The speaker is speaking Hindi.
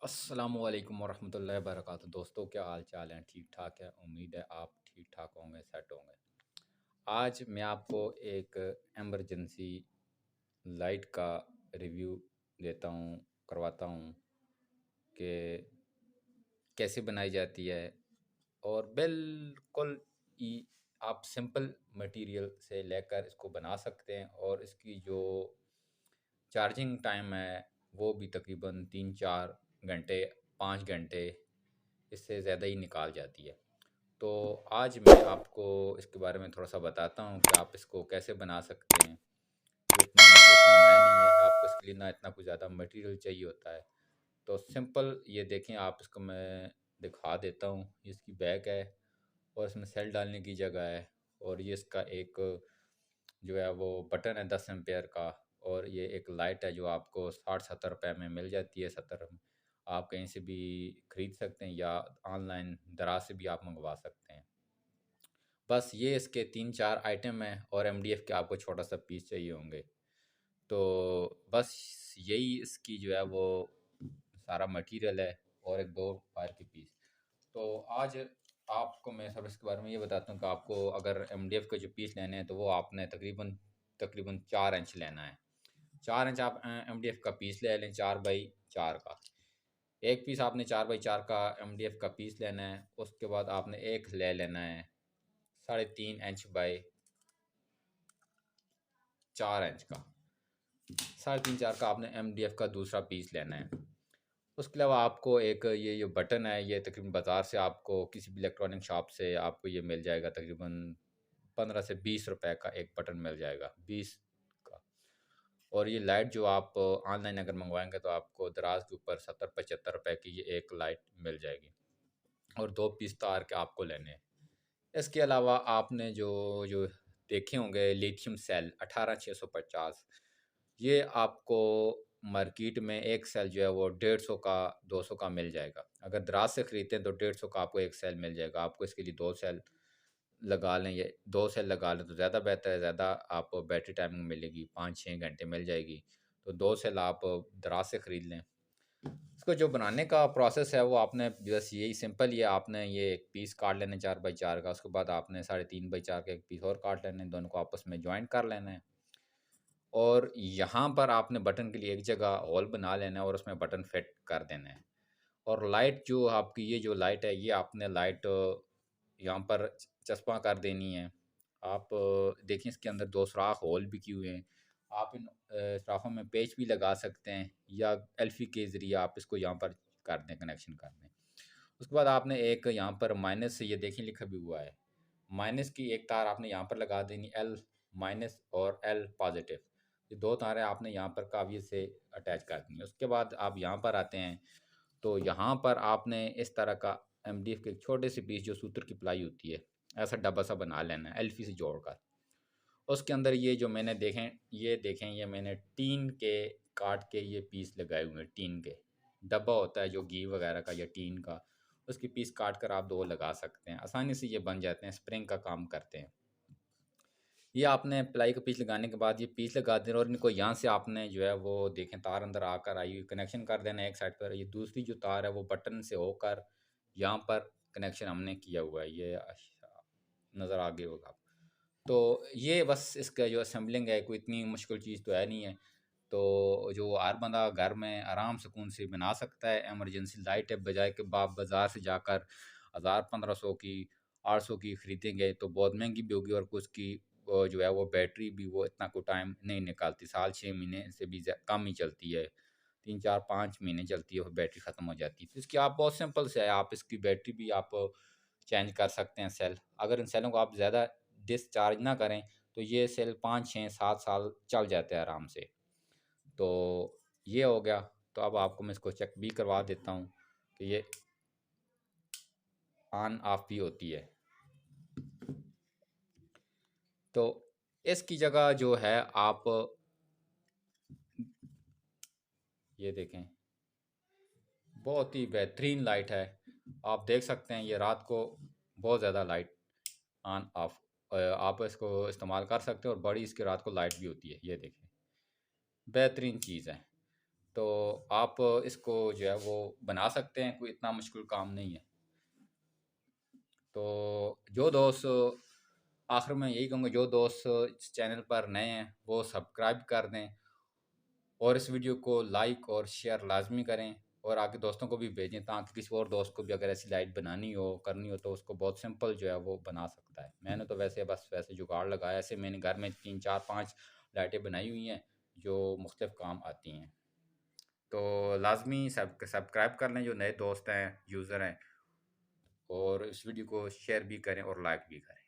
अस्सलामुअलैकुम वरहमतुल्लाहि वबरकातुहू। दोस्तों, क्या हाल चाल हैं? ठीक ठाक है। उम्मीद है आप ठीक ठाक होंगे, सेट होंगे। आज मैं आपको एक एमरजेंसी लाइट का रिव्यू देता हूँ, करवाता हूँ कि कैसे बनाई जाती है। और बिल्कुल ही आप सिंपल मटेरियल से लेकर इसको बना सकते हैं। और इसकी जो चार्जिंग टाइम है वो भी तकरीबन 3-4 घंटे, 5 घंटे, इससे ज़्यादा ही निकाल जाती है। तो आज मैं आपको इसके बारे में थोड़ा सा बताता हूँ कि आप इसको कैसे बना सकते हैं। ये इतना मुश्किल काम है नहीं है, आपको इसके लिए ना इतना कुछ ज़्यादा मटेरियल चाहिए होता है। तो सिंपल ये देखें, आप इसको मैं दिखा देता हूँ। ये इसकी बैक है और इसमें सेल डालने की जगह है। और ये इसका एक जो है वो बटन है 10 एम्पेयर का। और ये एक लाइट है जो आपको 60-70 रुपये में मिल जाती है। 70 में आप कहीं से भी ख़रीद सकते हैं या ऑनलाइन दराज से भी आप मंगवा सकते हैं। बस ये इसके 3-4 आइटम हैं और एमडीएफ के आपको छोटा सा पीस चाहिए होंगे। तो बस यही इसकी जो है वो सारा मटेरियल है और एक दो वायर के पीस। तो आज आपको मैं सब इसके बारे में ये बताता हूँ कि आपको अगर एमडीएफ के जो पीस लेने हैं तो वो आपने तकरीबन तकरीबन 4 इंच लेना है। 4 इंच आप एमडीएफ का पीस ले लें, 4x4 का। एक पीस आपने 4x4 का एमडीएफ का पीस लेना है। उसके बाद आपने एक ले लेना है 3.5 इंच बाई 4 इंच का। 3.5-4 का आपने एमडीएफ का दूसरा पीस लेना है। उसके अलावा आपको एक ये जो बटन है, ये तकरीबन बाज़ार से आपको किसी भी इलेक्ट्रॉनिक शॉप से आपको ये मिल जाएगा। तकरीबन 15 से 20 रुपए का एक बटन मिल जाएगा, 20 का। और ये लाइट जो आप ऑनलाइन अगर मंगवाएंगे तो आपको दराज के ऊपर 70-75 रुपए की ये एक लाइट मिल जाएगी। और दो पीस तार के आपको लेने हैं। इसके अलावा आपने जो जो देखे होंगे लिथियम सेल 18650, ये आपको मार्केट में एक सेल जो है वो 150 का 200 का मिल जाएगा। अगर दराज से ख़रीदते हैं तो 150 का आपको एक सेल मिल जाएगा। आपको इसके लिए दो सेल लगा लें, ये दो सेल लगा लें तो ज़्यादा बेहतर है। ज़्यादा आप बैटरी टाइमिंग मिलेगी, 5-6 घंटे मिल जाएगी। तो दो सेल आप दराज से ख़रीद लें। इसको जो बनाने का प्रोसेस है वो आपने बस यही सिंपल ही है। आपने ये एक पीस काट लेना है 4x4 का। उसके बाद आपने 3.5x4 का एक पीस और काट लेना है, दोनों को आपस में जॉइंट कर लेना है। और यहाँ पर आपने बटन के लिए एक जगह होल बना लेना है और उसमें बटन फिट कर देना है। और लाइट जो आपकी ये जो लाइट है, ये आपने लाइट यहाँ पर चस्पा कर देनी है। आप देखें इसके अंदर दो सुराख होल भी किए हुए हैं। आप इन सुराखों में पेच भी लगा सकते हैं या एल्फी के ज़रिए आप इसको यहाँ पर कर दें, कनेक्शन कर दें। उसके बाद आपने एक यहाँ पर माइनस से ये देखें लिखा भी हुआ है, माइनस की एक तार आपने यहाँ पर लगा देनी, एल माइनस और एल पॉजिटिव। ये दो तारें आपने यहाँ पर काविये से अटैच कर दी। उसके बाद आप यहाँ पर आते हैं तो यहाँ पर आपने इस तरह का एमडीएफ के एक छोटे से पीस जो सूत्र की प्लाई होती है, ऐसा डब्बा सा बना लेना है एल्फी से जोड़कर। उसके अंदर ये जो मैंने देखें ये मैंने टीन के काट के ये पीस लगाए हुए हैं। टीन के डब्बा होता है जो घी वगैरह का या टीन का, उसके पीस काट कर आप दो लगा सकते हैं। आसानी से ये बन जाते हैं, स्प्रिंग का काम करते हैं। ये आपने प्लाई का पीस लगाने के बाद ये पीस लगा देना और इनको यहाँ से आपने जो है वो देखें तार अंदर आकर आई हुई कनेक्शन कर देना है एक साइड पर। ये दूसरी जो तार है वो बटन से होकर यहाँ पर कनेक्शन हमने किया हुआ है। ये नज़र आ गया होगा। तो ये बस इसका जो असेंबलिंग है, कोई इतनी मुश्किल चीज़ तो है नहीं है। तो जो हर बंदा घर में आराम सुकून से बना सकता है। इमरजेंसी लाइट है, बजाय कि आप बाज़ार से जाकर 1000-1500 की 800 की ख़रीदेंगे तो बहुत महंगी भी होगी। और कुछ की जो है वो बैटरी भी वो इतना को टाइम नहीं निकालती, साल 6 महीने से भी कम ही चलती है। 3-4-5 महीने चलती है, फिर बैटरी ख़त्म हो जाती है। तो इसकी आप बहुत सिंपल से है, आप इसकी बैटरी भी आप चेंज कर सकते हैं सेल। अगर इन सेलों को आप ज़्यादा डिस्चार्ज ना करें तो ये सेल 5-6-7 साल चल जाते हैं आराम से। तो ये हो गया। तो अब आपको मैं इसको चेक भी करवा देता हूँ कि ये ऑन ऑफ भी होती है। तो इसकी जगह जो है आप ये देखें, बहुत ही बेहतरीन लाइट है। आप देख सकते हैं ये रात को बहुत ज़्यादा लाइट ऑन ऑफ आप इसको इस्तेमाल कर सकते हो। और बड़ी इसकी रात को लाइट भी होती है। ये देखें, बेहतरीन चीज़ है। तो आप इसको जो है वो बना सकते हैं, कोई इतना मुश्किल काम नहीं है। तो जो दोस्त आखिर में यही कहूँगा, जो दोस्त इस चैनल पर नए हैं वो सब्सक्राइब कर दें और इस वीडियो को लाइक और शेयर लाजमी करें और आगे दोस्तों को भी भेजें, ताकि किसी और दोस्त को भी अगर ऐसी लाइट बनानी हो करनी हो तो उसको बहुत सिंपल जो है वो बना सकता है। मैंने तो वैसे बस वैसे जुगाड़ लगाया, ऐसे मैंने घर में 3 4 5 लाइटें बनाई हुई हैं जो मुख्तलिफ काम आती हैं। तो लाजमी सब्सक्राइब कर लें जो नए दोस्त हैं, यूज़र हैं, और इस वीडियो को शेयर भी करें और लाइक भी करें।